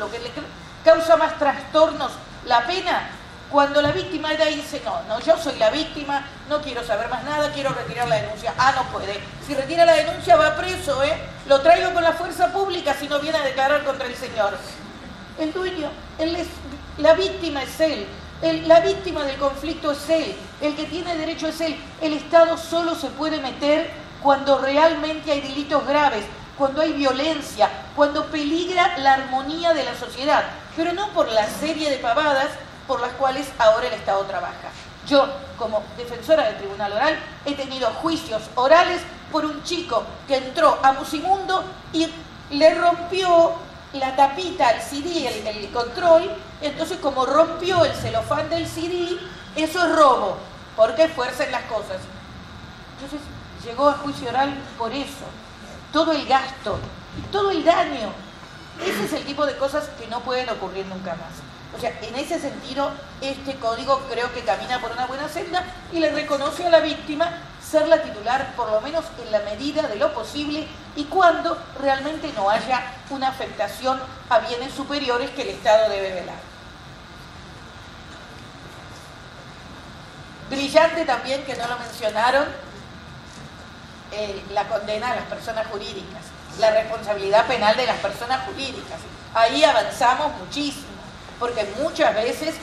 lo que le causa más trastornos la pena, cuando la víctima dice, no, yo soy la víctima, no quiero saber más nada, quiero retirar la denuncia. Ah, no puede. Si retira la denuncia va preso, lo traigo con la fuerza pública si no viene a declarar contra el señor. El dueño, la víctima es él. La víctima del conflicto es él, el que tiene derecho es él. El Estado solo se puede meter cuando realmente hay delitos graves, cuando hay violencia, cuando peligra la armonía de la sociedad, pero no por la serie de pavadas por las cuales ahora el Estado trabaja. Yo, como defensora del Tribunal Oral, he tenido juicios orales por un chico que entró a Musimundo y le rompió la tapita al CD, el control. Entonces, como rompió el celofán del CD, eso es robo, porque fuerzan las cosas. Entonces, llegó a juicio oral por eso. Todo el gasto, todo el daño. Ese es el tipo de cosas que no pueden ocurrir nunca más. O sea, en ese sentido, este código creo que camina por una buena senda y le reconoce a la víctima ser la titular, por lo menos en la medida de lo posible, y cuando realmente no haya una afectación a bienes superiores que el Estado debe velar. Brillante también, que no lo mencionaron, la condena a las personas jurídicas, la responsabilidad penal de las personas jurídicas. Ahí avanzamos muchísimo, porque muchas veces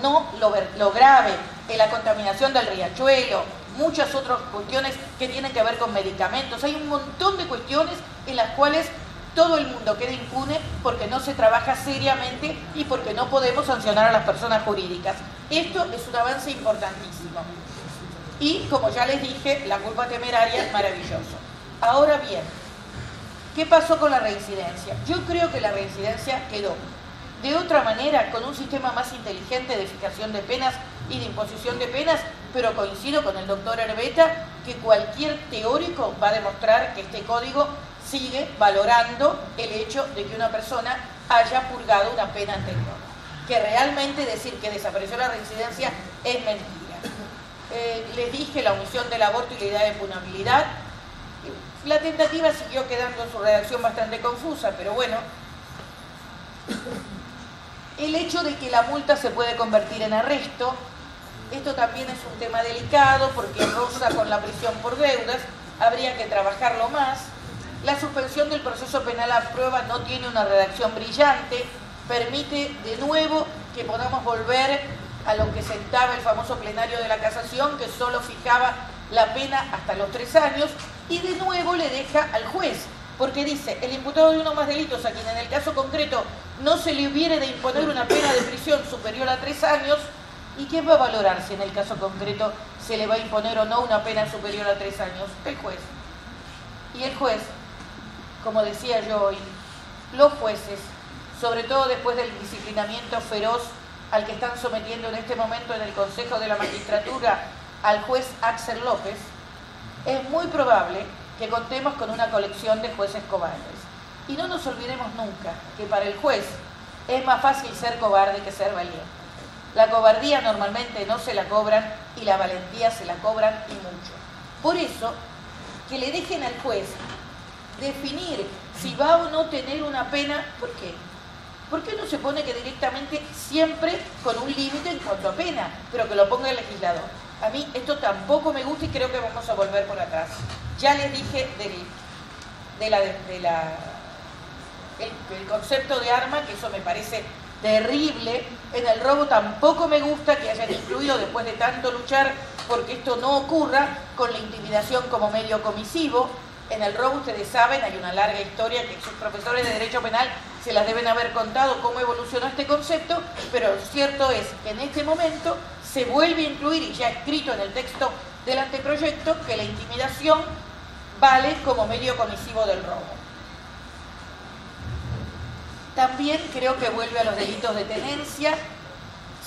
no lo grave, la contaminación del riachuelo, muchas otras cuestiones que tienen que ver con medicamentos. Hay un montón de cuestiones en las cuales todo el mundo queda impune porque no se trabaja seriamente y porque no podemos sancionar a las personas jurídicas. Esto es un avance importantísimo. Y, como ya les dije, la culpa temeraria es maravilloso. Ahora bien, ¿qué pasó con la reincidencia? Yo creo que la reincidencia quedó de otra manera, con un sistema más inteligente de fijación de penas y de imposición de penas, pero coincido con el doctor Herbeta que cualquier teórico va a demostrar que este código sigue valorando el hecho de que una persona haya purgado una pena anterior. Que realmente decir que desapareció la reincidencia es mentira. Les dije la omisión del aborto y la idea de punabilidad. La tentativa siguió quedando en su redacción bastante confusa, pero bueno. El hecho de que la multa se puede convertir en arresto, esto también es un tema delicado porque roza con la prisión por deudas, habría que trabajarlo más. La suspensión del proceso penal a prueba no tiene una redacción brillante, permite de nuevo que podamos volver a lo que sentaba el famoso plenario de la casación, que solo fijaba la pena hasta los 3 años, y de nuevo le deja al juez, porque dice, el imputado de uno o más delitos a quien en el caso concreto no se le hubiere de imponer una pena de prisión superior a 3 años, ¿y quién va a valorar si en el caso concreto se le va a imponer o no una pena superior a 3 años? El juez. Y el juez, como decía yo hoy, los jueces, sobre todo después del disciplinamiento feroz al que están sometiendo en este momento en el Consejo de la Magistratura al juez Axel López, es muy probable que contemos con una colección de jueces cobardes. Y no nos olvidemos nunca que para el juez es más fácil ser cobarde que ser valiente. La cobardía normalmente no se la cobran y la valentía se la cobran y mucho. Por eso, que le dejen al juez definir si va o no tener una pena. ¿Por qué? ¿Por qué no se pone que directamente siempre con un límite en cuanto a pena, pero que lo ponga el legislador? A mí esto tampoco me gusta y creo que vamos a volver por atrás. Ya les dije el concepto de arma, que eso me parece terrible. En el robo tampoco me gusta que hayan incluido, después de tanto luchar porque esto no ocurra, con la intimidación como medio comisivo. En el robo, ustedes saben, hay una larga historia que sus profesores de Derecho Penal se las deben haber contado cómo evolucionó este concepto, pero lo cierto es que en este momento se vuelve a incluir, y ya escrito en el texto del anteproyecto, que la intimidación vale como medio comisivo del robo. También creo que vuelve a los delitos de tenencia.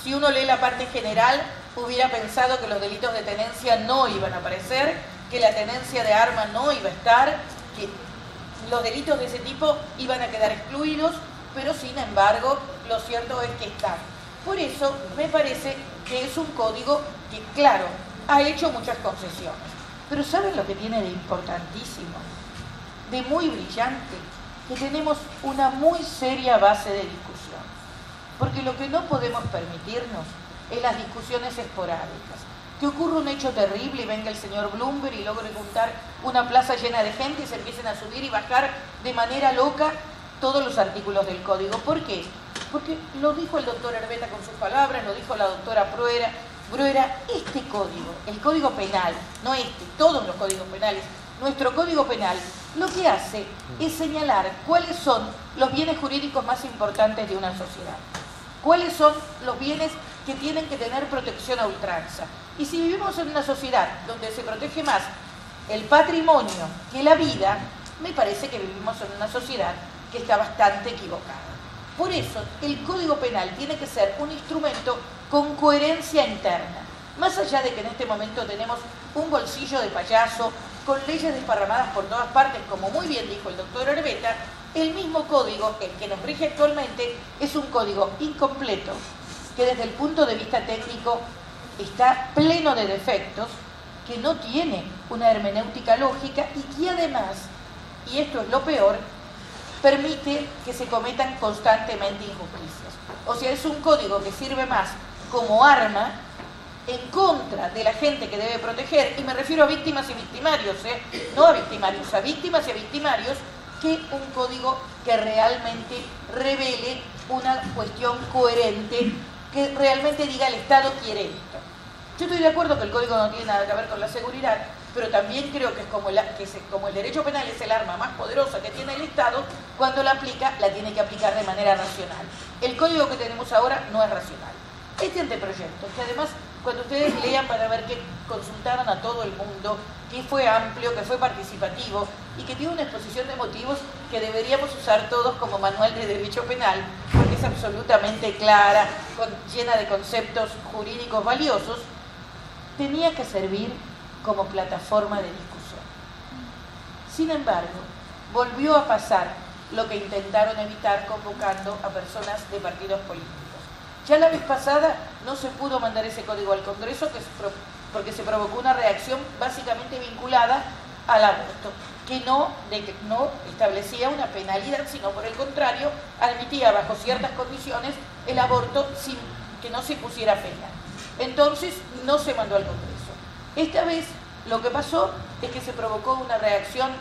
Si uno lee la parte general, hubiera pensado que los delitos de tenencia no iban a aparecer, que la tenencia de armas no iba a estar, que los delitos de ese tipo iban a quedar excluidos, pero sin embargo, lo cierto es que están. Por eso me parece que es un código que, claro, ha hecho muchas concesiones. Pero ¿saben lo que tiene de importantísimo? De muy brillante. que tenemos una muy seria base de discusión. Porque lo que no podemos permitirnos es las discusiones esporádicas. Que ocurra un hecho terrible y venga el señor Bloomberg y logre juntar una plaza llena de gente y se empiecen a subir y bajar de manera loca todos los artículos del código. ¿Por qué? Porque lo dijo el doctor Herbeta con sus palabras, lo dijo la doctora Bruera, este código, el código penal, no este, todos los códigos penales, nuestro código penal, lo que hace es señalar cuáles son los bienes jurídicos más importantes de una sociedad, cuáles son los bienes que tienen que tener protección a ultranza. Y si vivimos en una sociedad donde se protege más el patrimonio que la vida, me parece que vivimos en una sociedad que está bastante equivocada. Por eso, el Código Penal tiene que ser un instrumento con coherencia interna. Más allá de que en este momento tenemos un bolsillo de payaso, con leyes desparramadas por todas partes, como muy bien dijo el doctor Herbeta, el mismo código, el que nos rige actualmente, es un código incompleto, que desde el punto de vista técnico está pleno de defectos, que no tiene una hermenéutica lógica y que además, y esto es lo peor, permite que se cometan constantemente injusticias. O sea, es un código que sirve más como arma en contra de la gente que debe proteger, y me refiero a víctimas y victimarios, no a victimarios, a víctimas y a victimarios, que un código que realmente revele una cuestión coherente, que realmente diga el Estado quiere esto. Yo estoy de acuerdo que el código no tiene nada que ver con la seguridad, pero también creo que es como el derecho penal es el arma más poderosa que tiene el Estado, cuando la aplica, la tiene que aplicar de manera racional. El código que tenemos ahora no es racional. Este anteproyecto, que además, cuando ustedes lean van a ver que consultaron a todo el mundo, que fue amplio, que fue participativo y que tiene una exposición de motivos que deberíamos usar todos como manual de derecho penal, porque es absolutamente clara, llena de conceptos jurídicos valiosos, tenía que servir como plataforma de discusión. Sin embargo, volvió a pasar lo que intentaron evitar convocando a personas de partidos políticos. Ya la vez pasada no se pudo mandar ese código al Congreso porque se provocó una reacción básicamente vinculada al aborto, que no establecía una penalidad, sino por el contrario, admitía bajo ciertas condiciones el aborto sin que no se pusiera pena. Entonces no se mandó al Congreso. Esta vez lo que pasó es que se provocó una reacción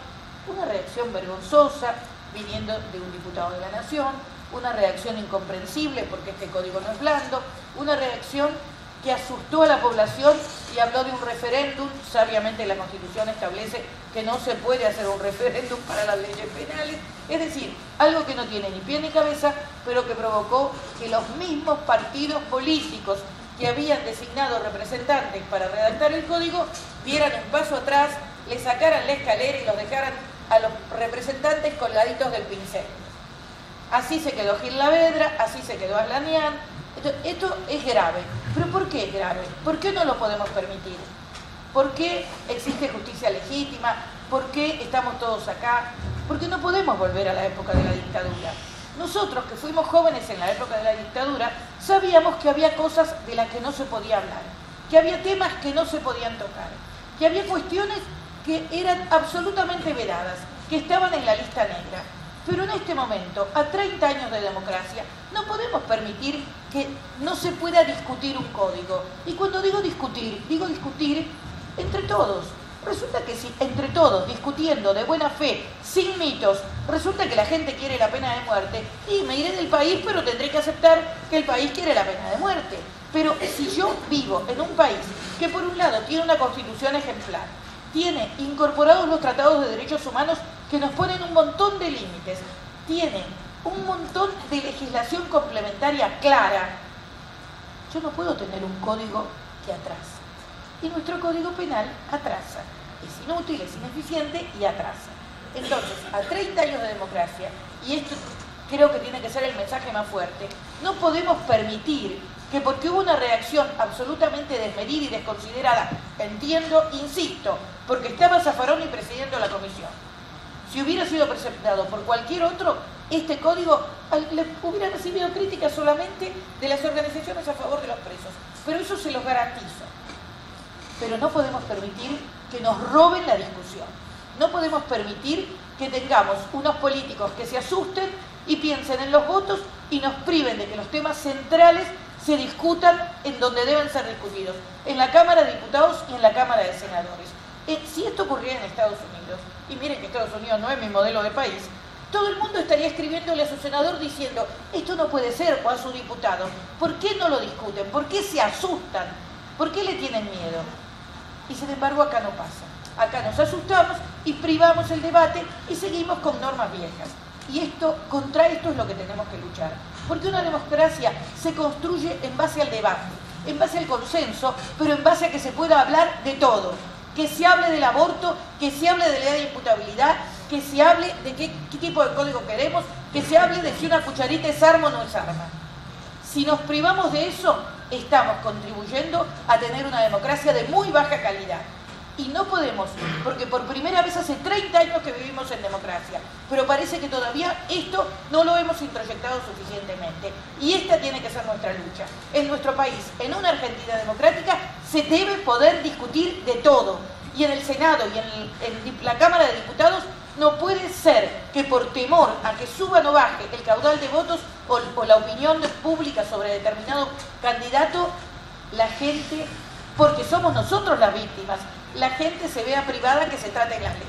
vergonzosa, viniendo de un diputado de la Nación, una reacción incomprensible porque este código no es blando, una reacción que asustó a la población y habló de un referéndum. Sabiamente la Constitución establece que no se puede hacer un referéndum para las leyes penales, es decir, algo que no tiene ni pie ni cabeza, pero que provocó que los mismos partidos políticos que habían designado representantes para redactar el código dieran un paso atrás, le sacaran la escalera y los dejaran a los representantes colgaditos del pincel. Así se quedó Gil Lavedra, así se quedó Aslanian. Esto es grave. ¿Pero por qué es grave? ¿Por qué no lo podemos permitir? ¿Por qué existe justicia legítima? ¿Por qué estamos todos acá? Porque no podemos volver a la época de la dictadura. Nosotros, que fuimos jóvenes en la época de la dictadura, sabíamos que había cosas de las que no se podía hablar, que había temas que no se podían tocar, que había cuestiones que eran absolutamente vedadas, que estaban en la lista negra. Pero en este momento, a 30 años de democracia, no podemos permitir que no se pueda discutir un código. Y cuando digo discutir entre todos. Resulta que si entre todos, discutiendo de buena fe, sin mitos, resulta que la gente quiere la pena de muerte, y me iré del país, pero tendré que aceptar que el país quiere la pena de muerte. Pero si yo vivo en un país que por un lado tiene una constitución ejemplar, tiene incorporados los tratados de derechos humanos que nos ponen un montón de límites, tiene un montón de legislación complementaria clara, yo no puedo tener un código que atrasa. Y nuestro código penal atrasa. Es inútil, es ineficiente y atrasa. Entonces, a 30 años de democracia, y esto creo que tiene que ser el mensaje más fuerte, no podemos permitir que porque hubo una reacción absolutamente desmedida y desconsiderada, entiendo, insisto, porque estaba Zaffaroni presidiendo la comisión, si hubiera sido presentado por cualquier otro, este código hubiera recibido críticas solamente de las organizaciones a favor de los presos. Pero eso se los garantizo. Pero no podemos permitir que nos roben la discusión. No podemos permitir que tengamos unos políticos que se asusten y piensen en los votos y nos priven de que los temas centrales se discutan en donde deben ser discutidos, en la Cámara de Diputados y en la Cámara de Senadores. Si esto ocurriera en Estados Unidos, y miren que Estados Unidos no es mi modelo de país, todo el mundo estaría escribiéndole a su senador diciendo, esto no puede ser, o a su diputado, ¿por qué no lo discuten? ¿Por qué se asustan? ¿Por qué le tienen miedo? Y sin embargo acá no pasa. Acá nos asustamos y privamos el debate y seguimos con normas viejas. Y contra esto es lo que tenemos que luchar. Porque una democracia se construye en base al debate, en base al consenso, pero en base a que se pueda hablar de todo. Que se hable del aborto, que se hable de la ley de imputabilidad, que se hable de qué tipo de código queremos, que se hable de si una cucharita es arma o no es arma. Si nos privamos de eso, estamos contribuyendo a tener una democracia de muy baja calidad. Y no podemos, porque por primera vez hace 30 años que vivimos en democracia, pero parece que todavía esto no lo hemos introyectado suficientemente. Y esta tiene que ser nuestra lucha. En nuestro país, en una Argentina democrática, se debe poder discutir de todo. Y en el Senado y en la Cámara de Diputados no puede ser que por temor a que suba o baje el caudal de votos o la opinión pública sobre determinado candidato, la gente, porque somos nosotros las víctimas, la gente se vea privada que se traten las leyes.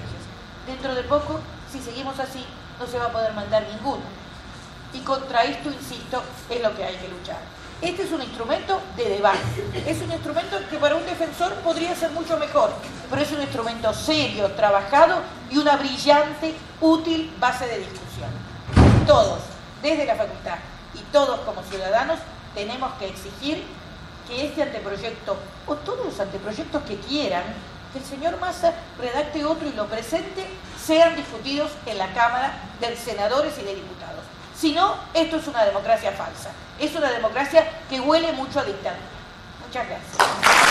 Dentro de poco, si seguimos así, no se va a poder mandar ninguno. Y contra esto, insisto, es lo que hay que luchar. Este es un instrumento de debate. Es un instrumento que para un defensor podría ser mucho mejor, pero es un instrumento serio, trabajado y una brillante, útil base de discusión. Todos, desde la facultad y todos como ciudadanos, tenemos que exigir que este anteproyecto, o todos los anteproyectos que quieran, que el señor Massa redacte otro y lo presente, sean discutidos en la Cámara de Senadores y de Diputados. Si no, esto es una democracia falsa. Es una democracia que huele mucho a dictadura. Muchas gracias.